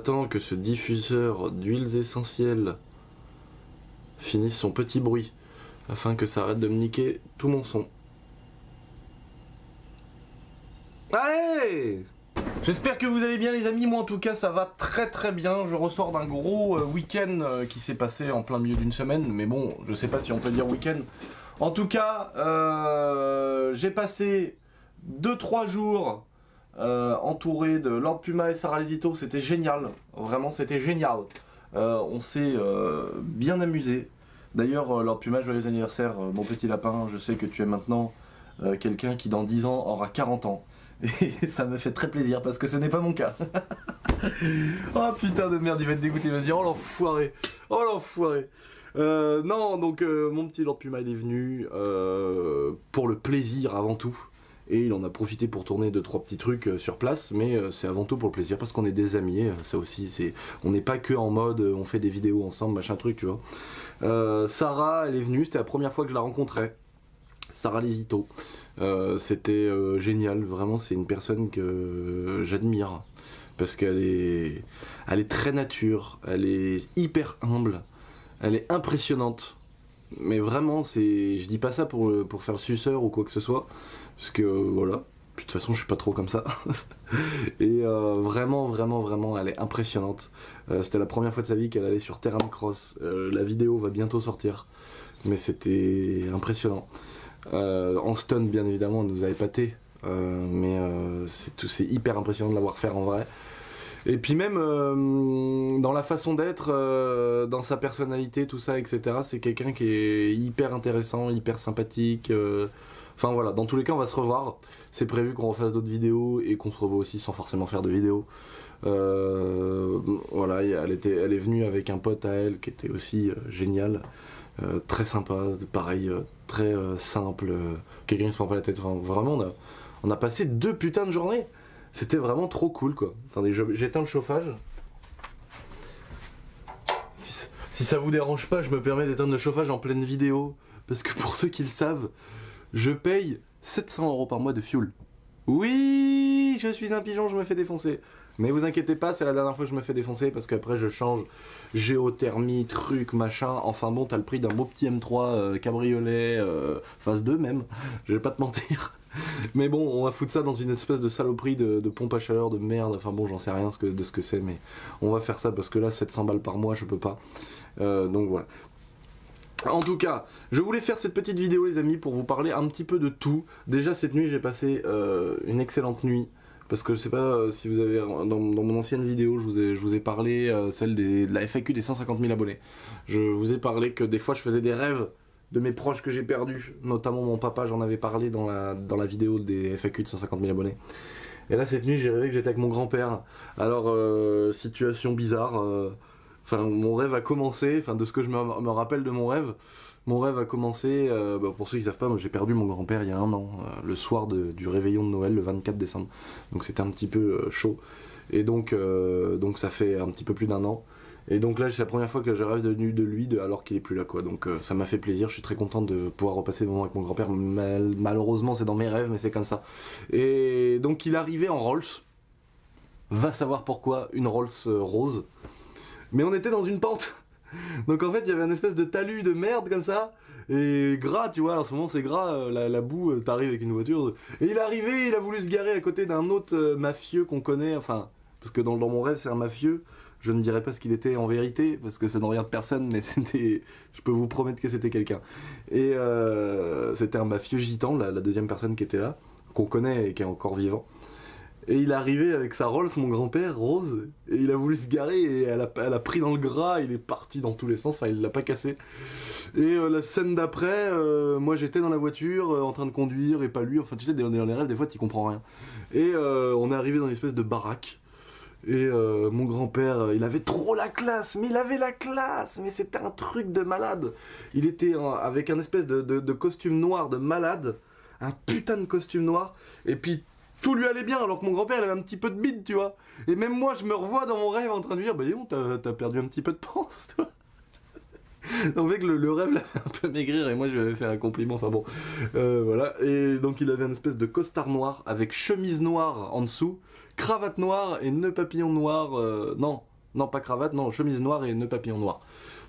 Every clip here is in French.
J'attends que ce diffuseur d'huiles essentielles finisse son petit bruit, afin que ça arrête de me niquer tout mon son. Allez! J'espère que vous allez bien les amis, moi en tout cas ça va très bien, je ressors d'un gros week-end qui s'est passé en plein milieu d'une semaine, mais bon, je sais pas si on peut dire week-end. En tout cas, j'ai passé 2-3 jours entouré de Lord Puma et Sarah Lesito, c'était génial, vraiment c'était génial. On s'est bien amusé. D'ailleurs, Lord Puma, joyeux anniversaire, mon petit lapin, je sais que tu es maintenant quelqu'un qui dans 10 ans aura 40 ans. Et ça me fait très plaisir parce que ce n'est pas mon cas. Oh putain de merde, il va être dégoûté, vas-y, oh l'enfoiré. Oh l'enfoiré. Non, donc mon petit Lord Puma il est venu pour le plaisir avant tout. Et il en a profité pour tourner 2-3 petits trucs sur place, mais c'est avant tout pour le plaisir parce qu'on est des amis, ça aussi, on n'est pas que en mode on fait des vidéos ensemble, machin truc, tu vois. Sarah, elle est venue, c'était la première fois que je la rencontrais. Sarah Lesito. C'était génial, vraiment c'est une personne que j'admire parce qu'elle est très nature, elle est hyper humble, elle est impressionnante, mais vraiment je dis pas ça pour faire le suceur ou quoi que ce soit, parce que voilà, puis de toute façon je suis pas trop comme ça. Et vraiment elle est impressionnante. C'était la première fois de sa vie qu'elle allait sur Terran Cross, la vidéo va bientôt sortir, mais c'était impressionnant. En stun bien évidemment, elle nous a épaté, mais c'est hyper impressionnant de l'avoir fait en vrai. Et puis même dans la façon d'être, dans sa personnalité, tout ça, etc. C'est quelqu'un qui est hyper intéressant, hyper sympathique. Enfin voilà, dans tous les cas on va se revoir. C'est prévu qu'on refasse d'autres vidéos et qu'on se revoit aussi sans forcément faire de vidéos. Voilà, elle est venue avec un pote à elle qui était aussi génial. Très sympa, pareil, très simple, quelqu'un qui se prend pas la tête, enfin, vraiment on a passé 2 putains de journées, c'était vraiment trop cool quoi. Attendez, j'éteins le chauffage. Si ça vous dérange pas, je me permets d'éteindre le chauffage en pleine vidéo, parce que pour ceux qui le savent, je paye 700 € par mois de fuel. Oui, je suis un pigeon, je me fais défoncer. Mais vous inquiétez pas, c'est la dernière fois que je me fais défoncer parce qu'après je change géothermie, truc, machin. Enfin bon, t'as le prix d'un beau petit M3 cabriolet, phase 2 même, je vais pas te mentir. Mais bon, on va foutre ça dans une espèce de saloperie de pompe à chaleur de merde. Enfin bon, j'en sais rien de ce que c'est, mais on va faire ça parce que là, 700 balles par mois, je peux pas. Donc voilà. En tout cas, je voulais faire cette petite vidéo les amis pour vous parler un petit peu de tout. Déjà cette nuit j'ai passé une excellente nuit. Parce que je sais pas si vous avez, dans mon ancienne vidéo je vous ai parlé, celle de la FAQ des 150 000 abonnés. Je vous ai parlé que des fois je faisais des rêves de mes proches que j'ai perdus. Notamment mon papa, j'en avais parlé dans la vidéo des FAQ de 150 000 abonnés. Et là cette nuit j'ai rêvé que j'étais avec mon grand-père. Alors situation bizarre, enfin mon rêve a commencé, enfin de ce que je me rappelle de mon rêve a commencé, pour ceux qui savent pas, moi j'ai perdu mon grand-père il y a 1 an, le soir du réveillon de Noël, le 24 décembre. Donc c'était un petit peu chaud. Et donc ça fait un petit peu plus d'1 an. Et donc là c'est la première fois que je rêve de lui alors qu'il est plus là quoi. Donc ça m'a fait plaisir, je suis très content de pouvoir repasser des moments avec mon grand-père. Malheureusement c'est dans mes rêves mais c'est comme ça. Et donc il arrivait en Rolls. Va savoir pourquoi, une Rolls rose. Mais on était dans une pente. Donc en fait il y avait un espèce de talus de merde comme ça. Et gras tu vois, en ce moment c'est gras, la boue, t'arrives avec une voiture. Et il est arrivé, il a voulu se garer à côté d'un autre mafieux qu'on connaît. Enfin, parce que dans mon rêve c'est un mafieux. Je ne dirais pas ce qu'il était en vérité, parce que ça ne regarde personne, mais c'était... Je peux vous promettre que c'était quelqu'un. Et c'était un mafieux gitan, la deuxième personne qui était là, qu'on connaît et qui est encore vivant. Et il est arrivé avec sa Rolls, mon grand-père, rose, et il a voulu se garer, et elle a pris dans le gras, il est parti dans tous les sens, enfin il l'a pas cassé. Et la scène d'après, moi j'étais dans la voiture, en train de conduire, et pas lui, enfin tu sais, dans les rêves, des fois tu comprends rien. Et on est arrivé dans une espèce de baraque, et mon grand-père, il avait trop la classe, mais il avait la classe, mais c'était un truc de malade. Il était avec un espèce de costume noir de malade, un putain de costume noir, et puis tout lui allait bien, alors que mon grand-père il avait un petit peu de bide, tu vois. Et même moi, je me revois dans mon rêve en train de lui dire, bah dis donc, t'as perdu un petit peu de panse, toi. En fait, le rêve l'a fait un peu maigrir, et moi je lui avais fait un compliment, enfin bon. Voilà, et donc il avait une espèce de costard noir, avec chemise noire en dessous, cravate noire et nœud papillon noir, non, Non, pas cravate, non, chemise noire et nœud papillon noir.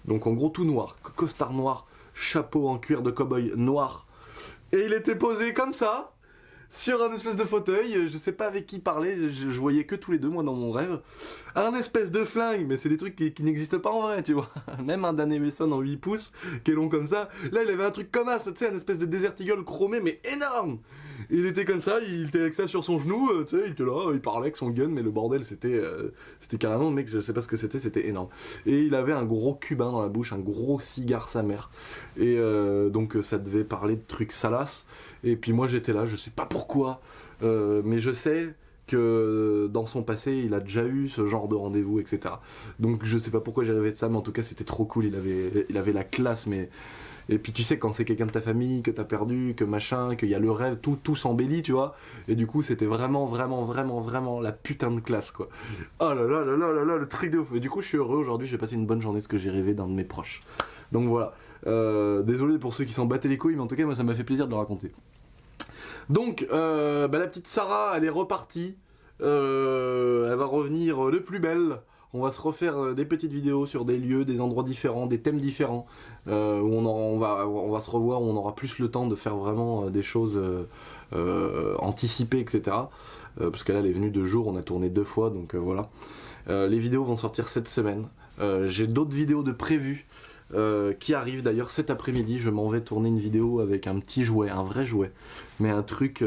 Donc en gros tout noir, costard noir, chapeau en cuir de cow-boy noir. Et il était posé comme ça, sur un espèce de fauteuil, je sais pas avec qui parler, je voyais que tous les deux, moi, dans mon rêve. Un espèce de flingue, mais c'est des trucs qui n'existent pas en vrai, tu vois. Même un Dan Evison en 8 pouces, qui est long comme ça. Là, il avait un truc comme ça, tu sais, un espèce de Desert Eagle chromé, mais énorme. Il était comme ça, il était avec ça sur son genou, tu sais, il était là, il parlait avec son gun, mais le bordel, c'était carrément, mec, je sais pas ce que c'était énorme. Et il avait un gros cubain dans la bouche, un gros cigare sa mère. Et donc, ça devait parler de trucs salaces. Et puis moi, j'étais là, je sais pas pourquoi, mais je sais que dans son passé, il a déjà eu ce genre de rendez-vous, etc. Donc, je sais pas pourquoi j'ai rêvé de ça, mais en tout cas, c'était trop cool, il avait la classe, mais... Et puis tu sais, quand c'est quelqu'un de ta famille que t'as perdu, que machin, qu'il y a le rêve, tout s'embellit, tu vois. Et du coup, c'était vraiment la putain de classe, quoi. Oh là là là là là là, le truc de ouf. Et du coup, je suis heureux aujourd'hui, j'ai passé une bonne journée, parce que j'ai rêvé d'un de mes proches. Donc voilà. Désolé pour ceux qui s'en battaient les couilles, mais en tout cas, moi, ça m'a fait plaisir de le raconter. Donc, la petite Sarah, elle est repartie. Elle va revenir de plus belle. On va se refaire des petites vidéos sur des lieux, des endroits différents, des thèmes différents, où on va se revoir, où on aura plus le temps de faire vraiment des choses anticipées, etc. Parce qu'elle est venue 2 jours, on a tourné 2 fois, donc voilà. Les vidéos vont sortir cette semaine. J'ai d'autres vidéos de prévues qui arrivent d'ailleurs cet après-midi. Je m'en vais tourner une vidéo avec un petit jouet, un vrai jouet, mais un truc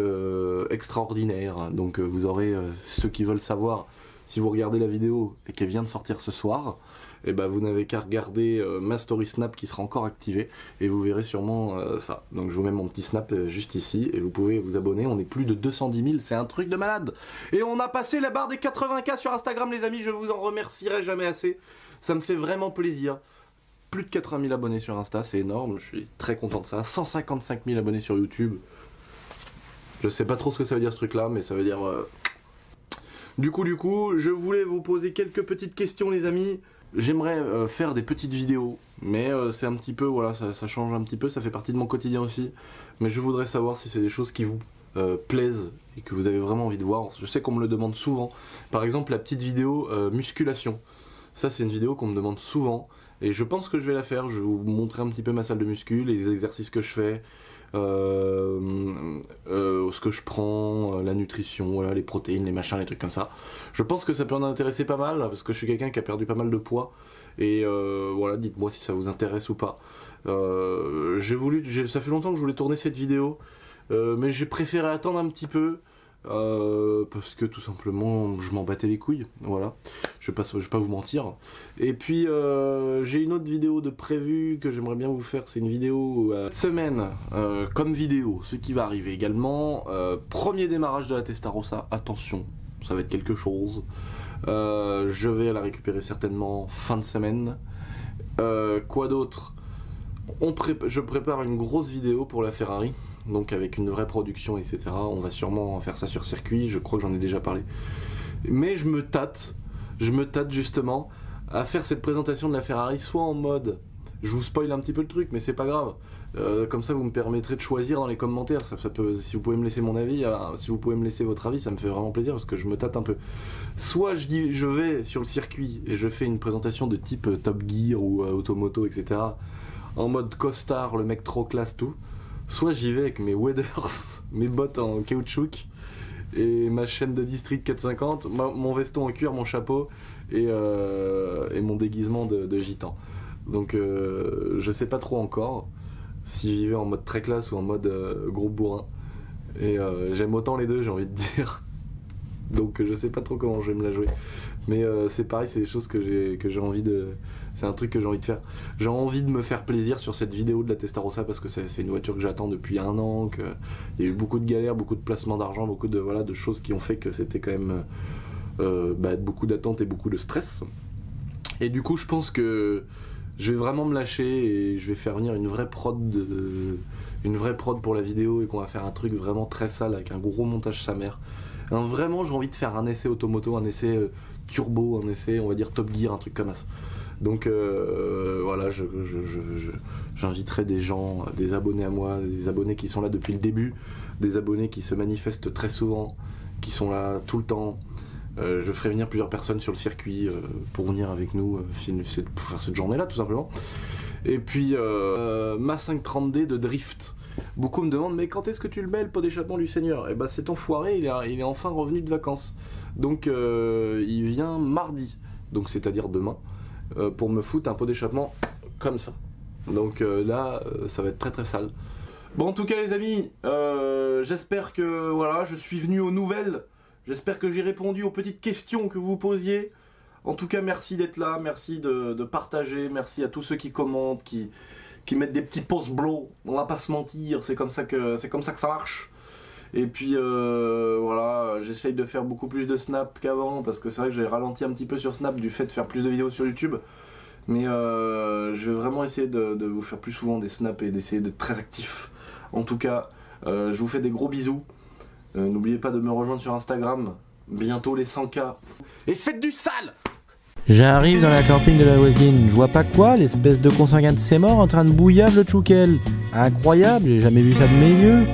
extraordinaire. Donc vous aurez ceux qui veulent savoir. Si vous regardez la vidéo et qu'elle vient de sortir ce soir, et ben vous n'avez qu'à regarder ma story snap qui sera encore activée et vous verrez sûrement ça. Donc je vous mets mon petit snap juste ici et vous pouvez vous abonner. On est plus de 210 000, c'est un truc de malade. Et on a passé la barre des 80K sur Instagram, les amis, je vous en remercierai jamais assez. Ça me fait vraiment plaisir. Plus de 80 000 abonnés sur Insta, c'est énorme, je suis très content de ça. 155 000 abonnés sur YouTube. Je sais pas trop ce que ça veut dire ce truc là, mais ça veut dire... Du coup, je voulais vous poser quelques petites questions, les amis. J'aimerais faire des petites vidéos, mais c'est un petit peu, voilà, ça change un petit peu, ça fait partie de mon quotidien aussi. Mais je voudrais savoir si c'est des choses qui vous plaisent et que vous avez vraiment envie de voir. Je sais qu'on me le demande souvent. Par exemple, la petite vidéo musculation. Ça, c'est une vidéo qu'on me demande souvent. Et je pense que je vais la faire. Je vais vous montrer un petit peu ma salle de muscu, les exercices que je fais. Ce que je prends, la nutrition, voilà, les protéines, les machins, les trucs comme ça. Je pense que ça peut en intéresser pas mal parce que je suis quelqu'un qui a perdu pas mal de poids et voilà, dites-moi si ça vous intéresse ou pas. Ça fait longtemps que je voulais tourner cette vidéo, mais j'ai préféré attendre un petit peu. Parce que tout simplement je m'en battais les couilles, voilà, je vais pas vous mentir. Et puis j'ai une autre vidéo de prévue que j'aimerais bien vous faire, c'est une vidéo semaine comme vidéo, ce qui va arriver également. Premier démarrage de la Testarossa, attention, ça va être quelque chose. Je vais la récupérer certainement fin de semaine. Quoi d'autre? Je prépare une grosse vidéo pour la Ferrari. Donc avec une vraie production, etc. On va sûrement faire ça sur circuit, je crois que j'en ai déjà parlé. Mais je me tâte justement à faire cette présentation de la Ferrari, soit en mode, je vous spoil un petit peu le truc, mais c'est pas grave. Comme ça vous me permettrez de choisir dans les commentaires, ça peut, si vous pouvez me laisser mon avis, si vous pouvez me laisser votre avis, ça me fait vraiment plaisir parce que je me tâte un peu. Soit je vais sur le circuit et je fais une présentation de type Top Gear ou Automoto, etc. En mode costard, le mec trop classe, tout. Soit j'y vais avec mes waders, mes bottes en caoutchouc et ma chaîne de District 450, mon veston en cuir, mon chapeau et mon déguisement de gitan. Donc je sais pas trop encore si j'y vais en mode très classe ou en mode gros bourrin. Et j'aime autant les deux, j'ai envie de dire. Donc je sais pas trop comment je vais me la jouer. Mais c'est pareil, c'est des choses que j'ai envie de... C'est un truc que j'ai envie de faire. J'ai envie de me faire plaisir sur cette vidéo de la Testarossa parce que c'est une voiture que j'attends depuis 1 an, qu'il y a eu beaucoup de galères, beaucoup de placements d'argent, beaucoup de choses qui ont fait que c'était quand même beaucoup d'attentes et beaucoup de stress. Et du coup, je pense que je vais vraiment me lâcher et je vais faire venir une vraie prod pour la vidéo et qu'on va faire un truc vraiment très sale avec un gros montage sa mère. Vraiment, j'ai envie de faire un essai automoto, un essai turbo, un essai, on va dire Top Gear, un truc comme ça. Donc voilà, j'inviterai des gens, des abonnés à moi, des abonnés qui sont là depuis le début, des abonnés qui se manifestent très souvent, qui sont là tout le temps. Je ferai venir plusieurs personnes sur le circuit pour venir avec nous pour faire cette journée-là, tout simplement. Et puis, ma 530D de drift. Beaucoup me demandent, mais quand est-ce que tu le mets, le pot d'échappement du Seigneur? Et bah, cet enfoiré, il est enfin revenu de vacances. Donc, il vient mardi, donc c'est-à-dire demain, pour me foutre un pot d'échappement comme ça. Donc là, ça va être très très sale. Bon, en tout cas, les amis, j'espère que voilà, je suis venu aux nouvelles. J'espère que j'ai répondu aux petites questions que vous posiez. En tout cas, merci d'être là, merci de partager, merci à tous ceux qui commentent, qui mettent des petits pouces bleus. On va pas se mentir, c'est comme ça que ça marche. Et puis voilà, j'essaye de faire beaucoup plus de snap qu'avant, parce que c'est vrai que j'ai ralenti un petit peu sur Snap du fait de faire plus de vidéos sur YouTube. Mais je vais vraiment essayer de vous faire plus souvent des snaps et d'essayer d'être très actif. En tout cas, je vous fais des gros bisous. N'oubliez pas de me rejoindre sur Instagram. Bientôt les 100K. Et faites du sale! J'arrive dans la camping de la voisine. Je vois pas quoi, l'espèce de consanguin de ses morts en train de bouillave le tchoukel. Incroyable, j'ai jamais vu ça de mes yeux.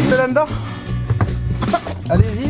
C'est là-dedans. Allez-y.